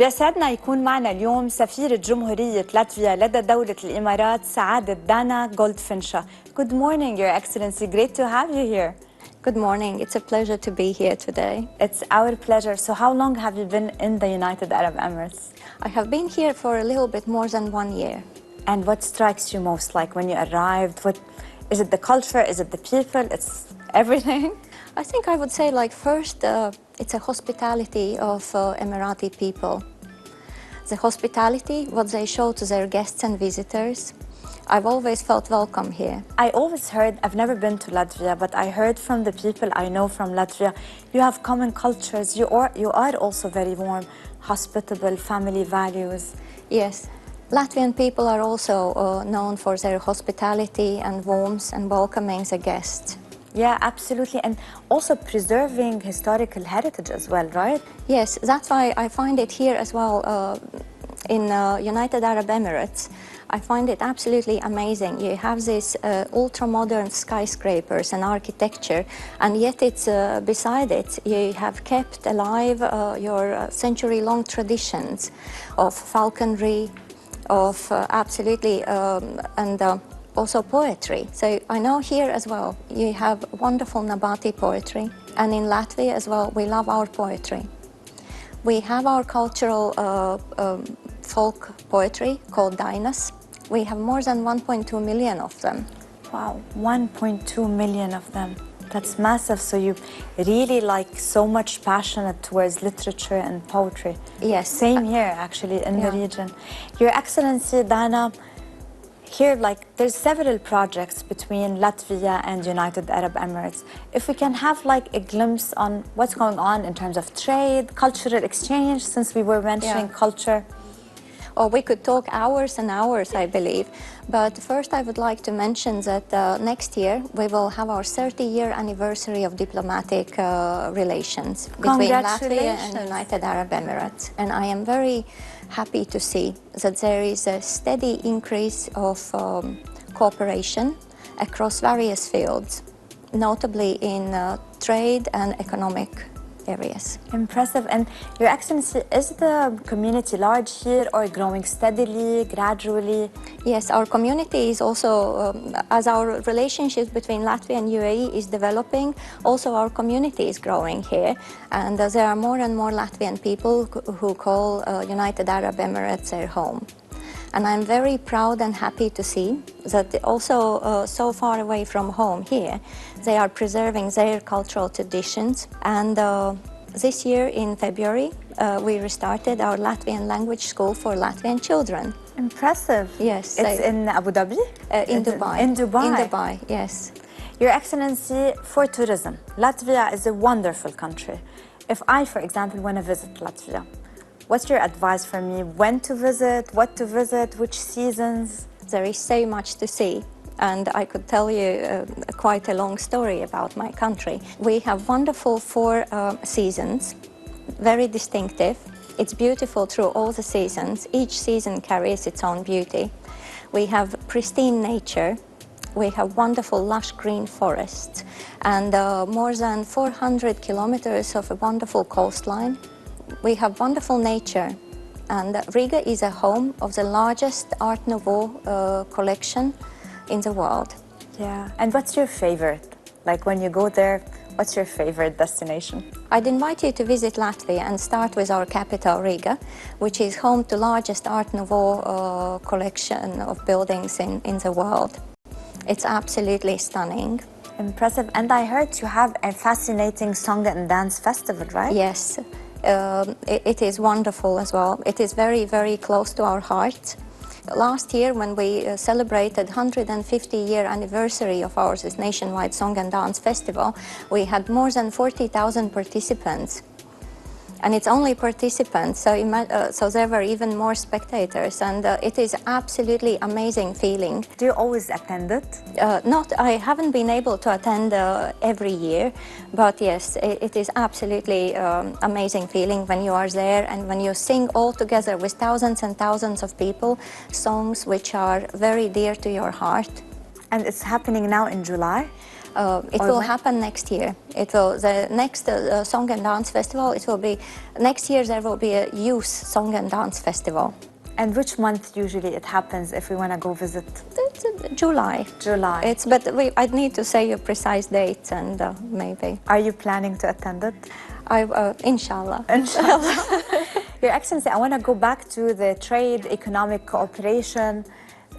بيسعدنا يكون معنا اليوم سفيرة جمهورية لاتفيا لدى دولة الإمارات سعادة دانا غولفنشا. Good morning, Your Excellency. Great to have you here. Good morning. It's a pleasure to be here today. It's our pleasure. So how long have you been in the United Arab Emirates? I have been here for a little bit more than 1 year. And what strikes you most, like when you arrived? What is it, the culture? Is it the people? It's everything? I think I would say, like, first, it's a hospitality of Emirati people. The hospitality, what they show to their guests and visitors. I've always felt welcome here. I always heard, I've never been to Latvia, but I heard from the people I know from Latvia, you have common cultures, you are also very warm, hospitable, family values. Yes, Latvian people are also known for their hospitality and warmth and welcoming the guests. Yeah, absolutely, and also preserving historical heritage as well, right? Yes, that's why I find it here as well in United Arab Emirates. I find it absolutely amazing. You have these ultra-modern skyscrapers and architecture, and yet it's beside it, you have kept alive your century-long traditions of falconry, of also poetry. So I know here as well, you have wonderful Nabati poetry, and in Latvia as well, we love our poetry. We have our cultural folk poetry called Dainas. We have more than 1.2 million of them. Wow, 1.2 million of them. That's massive. So you really like so much passionate towards literature and poetry. Yes. Same here, actually, in the region. Your Excellency, Dana, here, like, there's several projects between Latvia and United Arab Emirates. If we can have, like, a glimpse on what's going on in terms of trade, cultural exchange, since we were mentioning culture. Or we could talk hours and hours, I believe. But first, I would like to mention that next year we will have our 30-year anniversary of diplomatic relations between Latvia and United Arab Emirates. And I am very happy to see that there is a steady increase of cooperation across various fields, notably in trade and economic areas. Impressive. And Your Excellency, is the community large here or growing steadily, gradually? Yes, our community is also, as our relationship between Latvia and UAE is developing, also our community is growing here. And there are more and more Latvian people who call United Arab Emirates their home. And I'm very proud and happy to see that also so far away from home here, they are preserving their cultural traditions. And this year in February, we restarted our Latvian language school for Latvian children. Impressive. Yes. It's in Abu Dhabi? In Dubai. In Dubai? In Dubai, yes. Your Excellency, for tourism, Latvia is a wonderful country. If I, for example, want to visit Latvia, what's your advice for me? When to visit, what to visit, which seasons? There is so much to see, and I could tell you quite a long story about my country. We have wonderful 4 seasons, very distinctive. It's beautiful through all the seasons. Each season carries its own beauty. We have pristine nature. We have wonderful lush green forests and more than 400 kilometers of a wonderful coastline. We have wonderful nature, and Riga is a home of the largest Art Nouveau collection in the world. Yeah, and what's your favorite? Like when you go there, what's your favorite destination? I'd invite you to visit Latvia and start with our capital, Riga, which is home to largest Art Nouveau collection of buildings in the world. It's absolutely stunning. Impressive. And I heard you have a fascinating song and dance festival, right? Yes. It is wonderful as well. It is very, very close to our heart. Last year, when we celebrated 150-year anniversary of our nationwide song and dance festival, we had more than 40,000 participants. And it's only participants, so there were even more spectators, and it is absolutely amazing feeling. Do you always attend it? I haven't been able to attend every year, but yes, it is absolutely amazing feeling when you are there and when you sing all together with thousands and thousands of people, songs which are very dear to your heart. And it's happening now in July? It will happen next year. The next Song and Dance Festival, it will be, next year there will be a youth Song and Dance Festival. And which month usually it happens if we want to go visit? It's July. July. I'd need to say a precise date and maybe. Are you planning to attend it? Inshallah. Inshallah. Your Excellency, I want to go back to the trade, economic cooperation.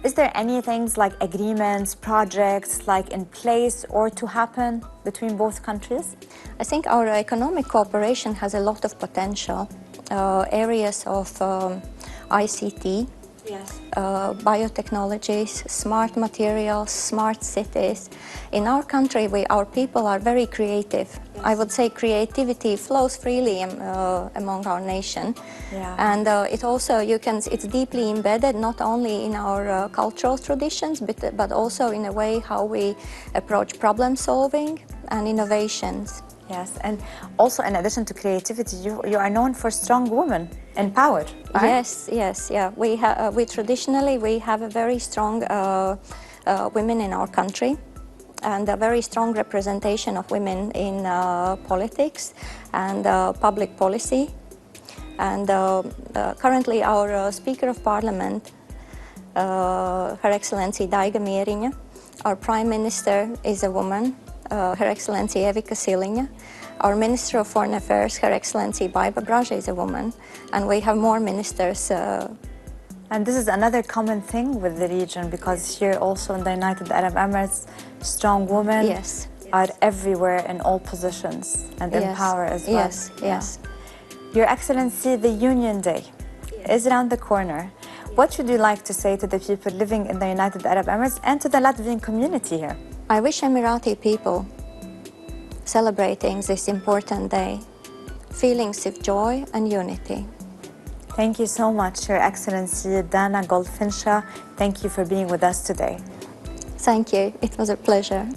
Is there any things like agreements, projects like in place or to happen between both countries? I think our economic cooperation has a lot of potential. Areas of ICT, yes. Biotechnologies, smart materials, smart cities. In our country, our people are very creative. Yes. I would say creativity flows freely among our nation. Yeah. And it also, it's deeply embedded not only in our cultural traditions, but also in a way how we approach problem solving and innovations. Yes, and also in addition to creativity, you are known for strong women in power, right? Yes, yeah. We traditionally have a very strong women in our country, and a very strong representation of women in politics and public policy. And currently, our Speaker of Parliament, Her Excellency Daiga Mieriņa, our Prime Minister is a woman. Her Excellency Evika Siliņa. Our Minister of Foreign Affairs, Her Excellency Baiba Braža, is a woman, and we have more ministers. And this is another common thing with the region, because here also in the United Arab Emirates, strong women yes. are everywhere in all positions and in power as well. Yes, yes. Your Excellency, the Union Day is around the corner. What would you like to say to the people living in the United Arab Emirates and to the Latvian community here? I wish Emirati people celebrating this important day feelings of joy and unity. Thank you so much, Your Excellency Dana غولفنشا. Thank you for being with us today. Thank you. It was a pleasure.